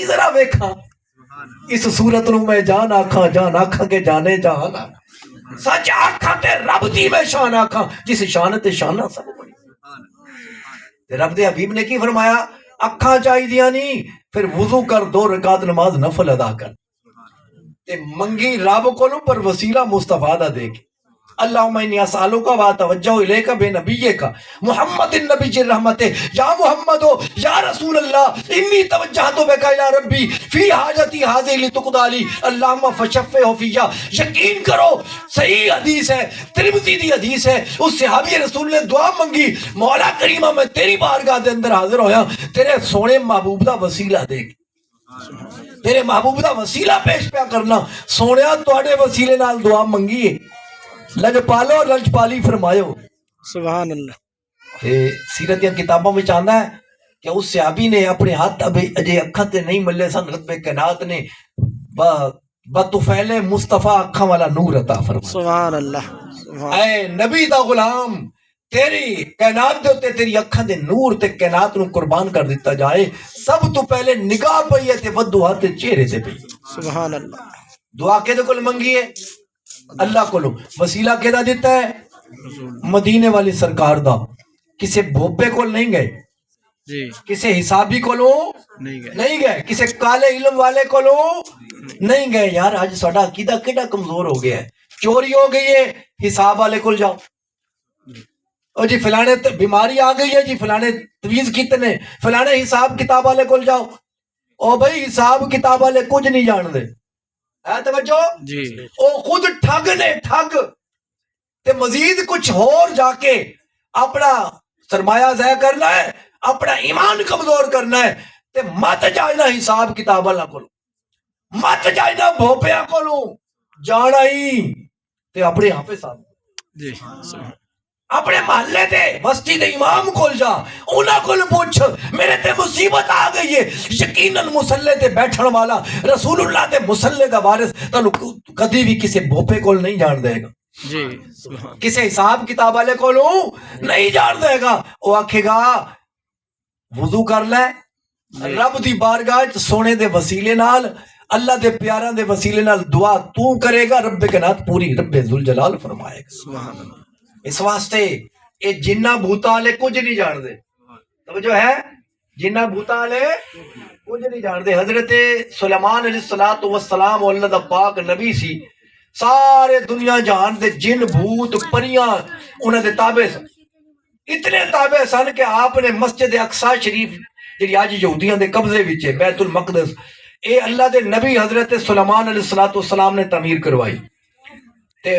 بھی ذرا ویکھاں اس صورت نو میں جان آکھاں کہ جانے جہان آکھاں سچ آکھاں تے رب دی میں شان آکھاں جس شان تے شانہ سب بڑی تے رب دے حبیب نے کی فرمایا اکھاں چاہی دیاں نہیں پھر وضو کر 2 رکعت نماز نفل ادا کر تے منگی رب کولوں پر وسیلہ مصطفیٰ دا دے کے اللہم انی اسالک و اتوجہ الیک بنبیک محمد النبی الرحمت یا محمد یا رسول اللہ انی توجہت بک الی ربی فی حاجتی ہذہ لتقضی لی اللہم فشفع فی یقین کرو صحیح حدیث ہے ترمذی دی حدیث ہے اس صحابی رسول نے دعا منگی مولا کریمہ میں تیری بارگاہ دے اندر حاضر ہویا تیرے سونے محبوب دا وسیلہ دے تیرے محبوب دا وسیلہ پیش پیا کرنا سونیا تواڈے وسیلے نال دعا منگی ہے لج پالو لج پالی فرمایو سبحان اللہ سیرت یا کتابوں میں چاہتا ہے کہ اس صحابی نے اپنے ہاتھ ابھی اجے اکھاں تے نہیں ملے سن رب کائنات نے بطفیل مصطفیٰ اکھاں والا نور عطا فرمایا سبحان اللہ اے نبی دا غلام تیری کائنات دے ہوتے تیری اکھاں دے نور تے کائنات نو قربان کر دیتا جائے سب تو پہلے نگاہ پئی ہے تے ودو ہاتھ چہرے تے پئی سبحان اللہ دعا کے دے کول منگی ہے اللہ کو لو وسیلہ کیدا دیتا ہے مدینے والی سرکار دا کسے بھوپے کو نہیں گئے جی کسے حسابی کو لو نہیں گئے کسے کالے علم والے کو لو نہیں گئے یار آج ساڈا عقیدہ کیڑا کمزور ہو گیا ہے چوری ہو گئی ہے حساب والے کو جاؤ او جی فلانے بیماری آ گئی ہے جی فلانے تویز کتنے فلانے حساب کتاب والے کو جاؤ او بھائی حساب کتاب والے کچھ نہیں جان دے ہے توجہ جی او خود ٹھگ نے ٹھگ تے مزید کچھ اور جا کے اپنا سرمایہ ضائع کرنا ہے اپنا ایمان کمزور کرنا ہے تے مت جائنا حساب کتاب والا کو مت جائنا بھوپیا کو جانا ہی تے اپنے حافظ صاحب جی اپنے محلے دے بستی دے امام کول جا انہاں کول پوچھ میرے تے مصیبت آ گئی ہے یقیناً مصلے تے بیٹھن والا رسول اللہ دے مصلے دا وارث تانوں کدی بھی کسے بھوپے کول نہیں جان دے گا جی کسے حساب کتاب والے کولوں نہیں جان دے گا وہ آکھے گا وضو کر لے رب دی بارگاہ سونے دے وسیلے نال اللہ دے پیاراں دے وسیلے نال دعا تو کرے گا رب کائنات پوری رب ذوالجلال فرمائے گا سبحان اللہ اس واسطے اے جنہ بھوتا والے کچھ نہیں جان دے توجہ ہے جنہ بھوتا والے کچھ نہیں جان دے حضرت سلیمان علیہ السلام اللہ دا پاک نبی سی سارے دنیا جہان دے جن بھوت پریاں انہاں دے تابع سن اتنے تابع سن کہ آپ نے مسجد اقصی شریف جڑی اج یہودیاں دے قبضے وچ ہے بیت المقدس اے اللہ دے نبی حضرت سلیمان علیہ السلام نے تعمیر کروائی تے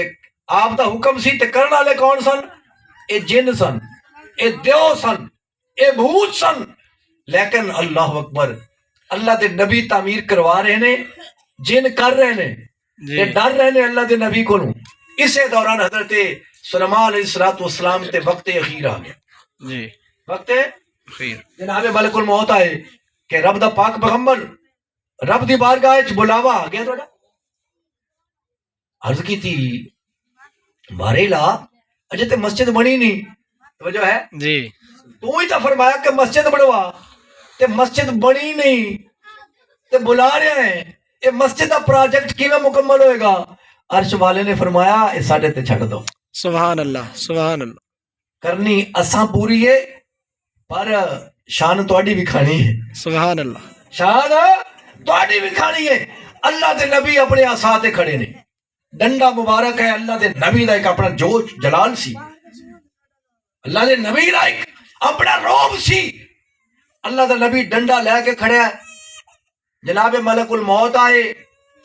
آپ دا حکم سی تے کرن والے کون سن اے جن سن اے دیو سن اے بھوت سن لیکن اللہ اکبر اللہ دے نبی تعمیر کروا رہے نے جن کر رہے نے تے ڈر رہے نے اللہ دے نبی کو اسے دوران حضرت سلیمان علیہ السلام تے وقت اخیر آ گیا جی وقت اخیر جناب ملک الموت آئے کہ رب دا پاک پیغمبر رب دی بارگاہ وچ بلاوا آ گیا تھوڑا عرض کی تھی بارے لا اجے تے مسجد بنی نہیں توجہ ہے جی تو ہی تا فرمایا کہ مسجد بنوا تے مسجد بنی نہیں تے بلا رہے ہیں یہ مسجد دا پروجیکٹ کیویں مکمل ہوئے گا عرش والے نے فرمایا اے ساڈے تے چھڈ دو سبحان اللہ سبحان اللہ کرنی اساں پوری ہے پر شان تواڈی بھی کھانی ہے سبحان اللہ شان تواڈی بھی کھانی ہے اللہ دے نبی اپنے عصا تے کھڑے نے ڈنڈا مبارک ہے اللہ دے نبی دا ایک اپنا جوش جلال سی اللہ دے نبی دا ایک اپنا روب سی اللہ دا نبی ڈنڈا لے کے کھڑیا ہے جناب ملک الموت آئے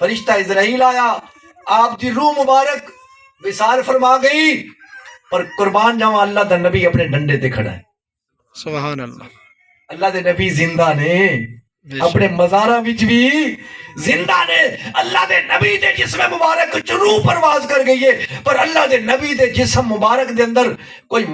فرشتہ اسرائیل آیا آپ دی روح مبارک وصال فرما گئی پر قربان جاواں اللہ دا نبی اپنے ڈنڈے تے کھڑا ہے سبحان اللہ اللہ دے نبی زندہ نے اپنے مزاراں وچ بھی زندہ نے اللہ دے نبی دے جسم مبارک روح پرواز کر گئی ہے پر اللہ دے نبی دے جسم مبارک دے اندر کوئی